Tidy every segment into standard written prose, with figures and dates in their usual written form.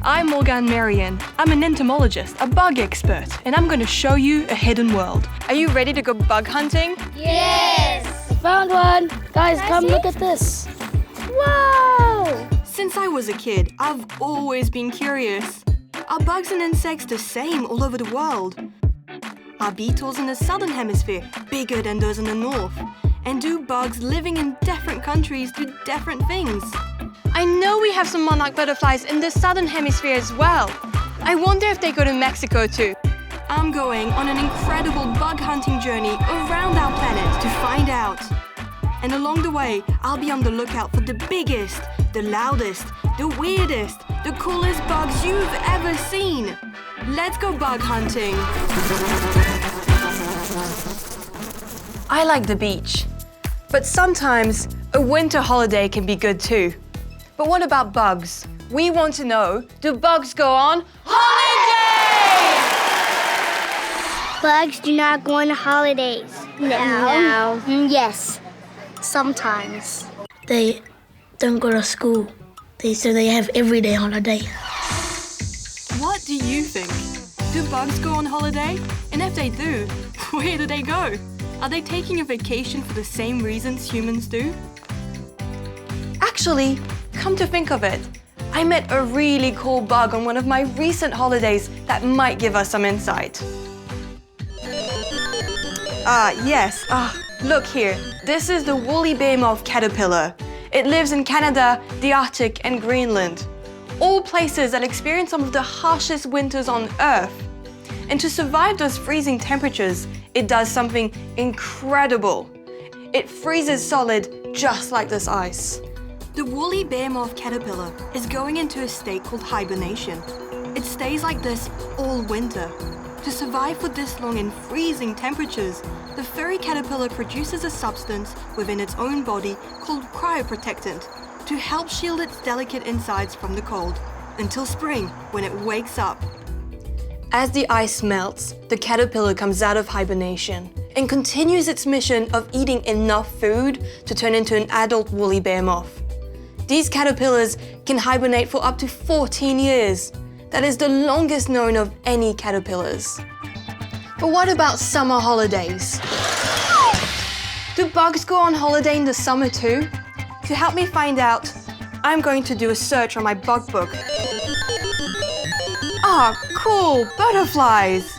I'm Morgane. I'm an entomologist, a bug expert, and I'm going to show you a hidden world. Are you ready to go bug hunting? Yes! Found one! Guys, come look at this. Whoa! Since I was a kid, I've always been curious. Are bugs and insects the same all over the world? Are beetles in the southern hemisphere bigger than those in the north? And do bugs living in different countries do different things? I know we have some monarch butterflies in the southern hemisphere as well. I wonder if they go to Mexico too. I'm going on an incredible bug hunting journey around our planet to find out. And along the way, I'll be on the lookout for the biggest, the loudest, the weirdest, the coolest bugs you've ever seen. Let's go bug hunting. I like the beach, but sometimes a winter holiday can be good too. But what about bugs? We want to know, do bugs go on holiday? Bugs do not go on holidays. No. Yes. Sometimes. They don't go to school. They say they have everyday holiday. What do you think? Do bugs go on holiday? And if they do, where do they go? Are they taking a vacation for the same reasons humans do? Actually, come to think of it, I met a really cool bug on one of my recent holidays that might give us some insight. Yes. Look here. This is the woolly bear moth caterpillar. It lives in Canada, the Arctic, and Greenland. All places that experience some of the harshest winters on Earth. And to survive those freezing temperatures, it does something incredible. It freezes solid just like this ice. The woolly bear moth caterpillar is going into a state called hibernation. It stays like this all winter. To survive for this long in freezing temperatures, the furry caterpillar produces a substance within its own body called cryoprotectant to help shield its delicate insides from the cold until spring when it wakes up. As the ice melts, the caterpillar comes out of hibernation and continues its mission of eating enough food to turn into an adult woolly bear moth. These caterpillars can hibernate for up to 14 years. That is the longest known of any caterpillars. But what about summer holidays? Do bugs go on holiday in the summer too? To help me find out, I'm going to do a search on my bug book. Cool, butterflies!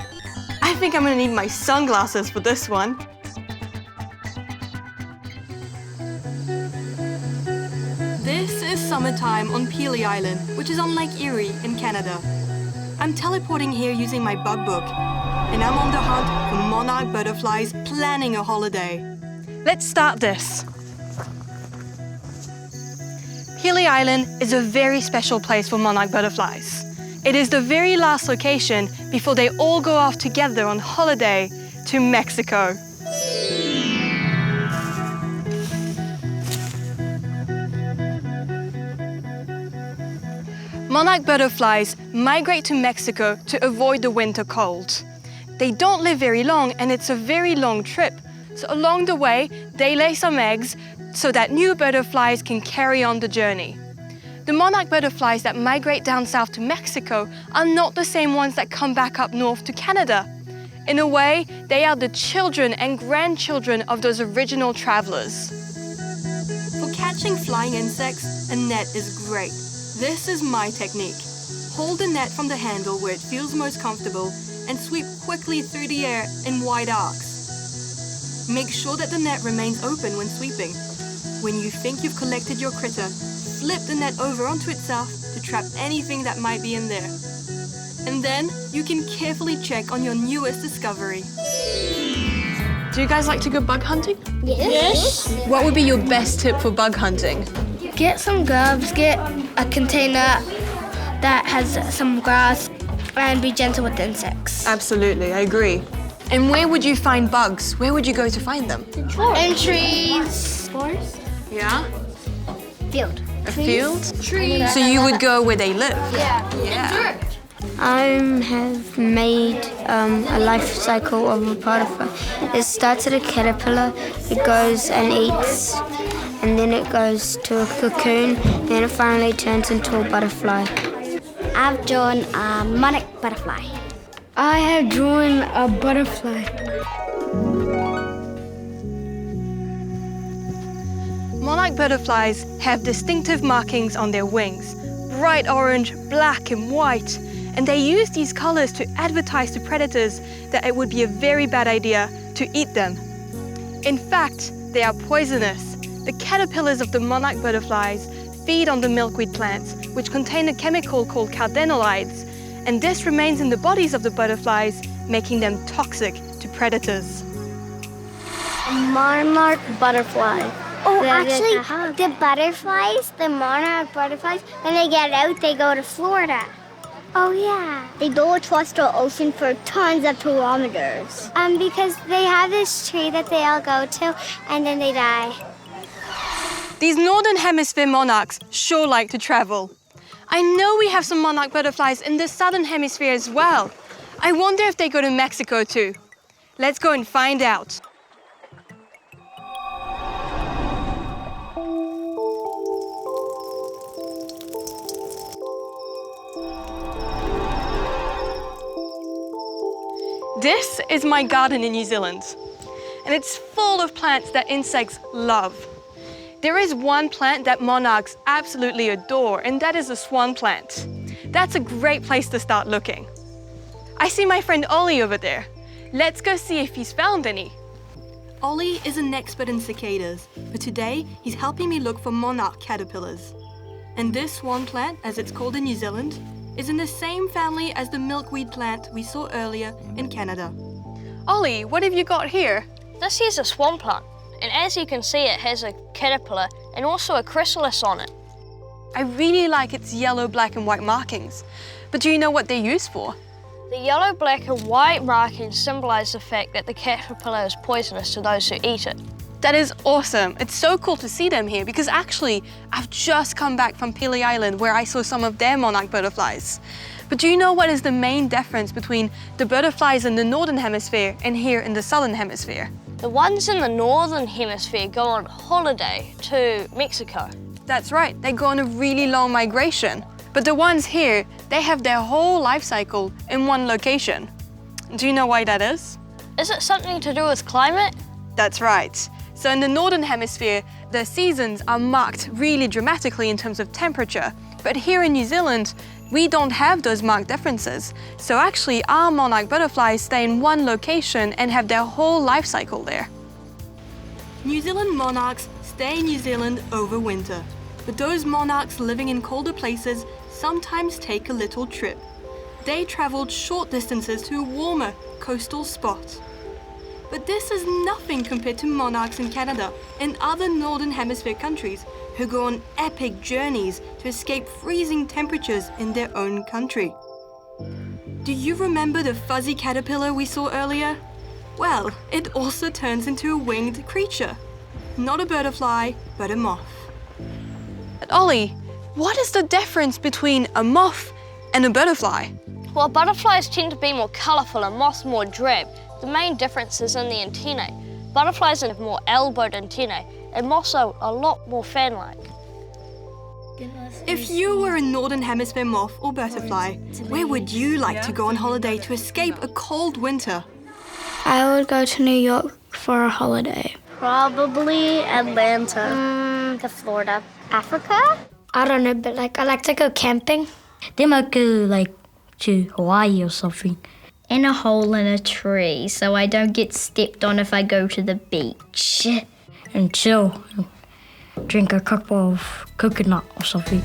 I think I'm gonna need my sunglasses for this one. This is summertime on Peely Island, which is on Lake Erie in Canada. I'm teleporting here using my bug book, and I'm on the hunt for monarch butterflies planning a holiday. Let's start this. Peely Island is a very special place for monarch butterflies. It is the very last location before they all go off together on holiday to Mexico. Monarch butterflies migrate to Mexico to avoid the winter cold. They don't live very long and it's a very long trip. So along the way, they lay some eggs so that new butterflies can carry on the journey. The monarch butterflies that migrate down south to Mexico are not the same ones that come back up north to Canada. In a way, they are the children and grandchildren of those original travelers. For catching flying insects, a net is great. This is my technique. Hold the net from the handle where it feels most comfortable and sweep quickly through the air in wide arcs. Make sure that the net remains open when sweeping. When you think you've collected your critter, flip the net over onto itself to trap anything that might be in there. And then you can carefully check on your newest discovery. Do you guys like to go bug hunting? Yes. What would be your best tip for bug hunting? Get some gloves, get a container that has some grass, and be gentle with the insects. Absolutely, I agree. And where would you find bugs? Where would you go to find them? In trees. Forest. Yeah? Field. A field? Trees. So you would go where they live? Yeah. I have made a life cycle of a butterfly. It starts at a caterpillar, it goes and eats, and then it goes to a cocoon, and then it finally turns into a butterfly. I've drawn a monarch butterfly. I have drawn a butterfly. Monarch butterflies have distinctive markings on their wings, bright orange, black and white, and they use these colors to advertise to predators that it would be a very bad idea to eat them. In fact, they are poisonous. The caterpillars of the monarch butterflies feed on the milkweed plants, which contain a chemical called cardenolides, and this remains in the bodies of the butterflies, making them toxic to predators. Monarch butterfly. Oh, actually, the butterflies, the monarch butterflies, when they get out, they go to Florida. Oh, yeah. They go across the ocean for tons of kilometers. Because they have this tree that they all go to, and then they die. These Northern Hemisphere monarchs sure like to travel. I know we have some monarch butterflies in the Southern Hemisphere as well. I wonder if they go to Mexico too. Let's go and find out. This is my garden in New Zealand, and it's full of plants that insects love. There is one plant that monarchs absolutely adore, and that is the swan plant. That's a great place to start looking. I see my friend Ollie over there. Let's go see if he's found any. Ollie is an expert in cicadas, but today he's helping me look for monarch caterpillars. And this swan plant, as it's called in New Zealand, is in the same family as the milkweed plant we saw earlier in Canada. Ollie, what have you got here? This here's a swan plant, and as you can see, it has a caterpillar and also a chrysalis on it. I really like its yellow, black and white markings, but do you know what they're used for? The yellow, black and white markings symbolize the fact that the caterpillar is poisonous to those who eat it. That is awesome. It's so cool to see them here because actually I've just come back from Pili Island where I saw some of their monarch butterflies. But do you know what is the main difference between the butterflies in the Northern Hemisphere and here in the Southern Hemisphere? The ones in the Northern Hemisphere go on holiday to Mexico. That's right, they go on a really long migration. But the ones here, they have their whole life cycle in one location. Do you know why that is? Is it something to do with climate? That's right. So in the Northern Hemisphere, the seasons are marked really dramatically in terms of temperature. But here in New Zealand, we don't have those marked differences. So actually, our monarch butterflies stay in one location and have their whole life cycle there. New Zealand monarchs stay in New Zealand over winter. But those monarchs living in colder places sometimes take a little trip. They traveled short distances to a warmer coastal spot. But this is nothing compared to monarchs in Canada and other Northern Hemisphere countries who go on epic journeys to escape freezing temperatures in their own country. Do you remember the fuzzy caterpillar we saw earlier? Well, it also turns into a winged creature. Not a butterfly, but a moth. But Ollie, what is the difference between a moth and a butterfly? Well, butterflies tend to be more colourful and moths more drab. The main difference is in the antennae. Butterflies have more elbowed antennae, and moths are a lot more fan-like. If you were a Northern Hemisphere moth or butterfly, where would you like to go on holiday to escape a cold winter? I would go to New York for a holiday. Probably Atlanta. To Florida. Africa? I don't know, but I like to go camping. They might go to Hawaii or something. In a hole in a tree so I don't get stepped on if I go to the beach. And chill. Drink a cup of coconut or something.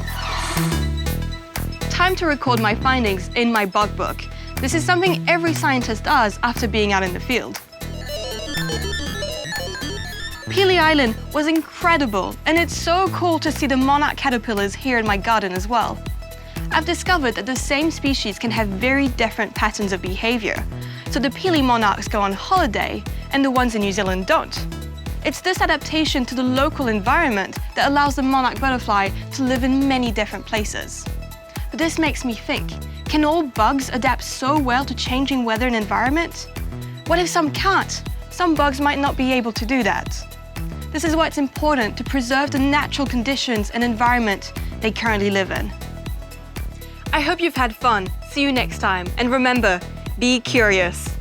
Time to record my findings in my bug book. This is something every scientist does after being out in the field. Pili Island was incredible, and it's so cool to see the monarch caterpillars here in my garden as well. I've discovered that the same species can have very different patterns of behavior. So the Pili monarchs go on holiday, and the ones in New Zealand don't. It's this adaptation to the local environment that allows the monarch butterfly to live in many different places. But this makes me think, can all bugs adapt so well to changing weather and environment? What if some can't? Some bugs might not be able to do that. This is why it's important to preserve the natural conditions and environment they currently live in. I hope you've had fun. See you next time. And remember, be curious.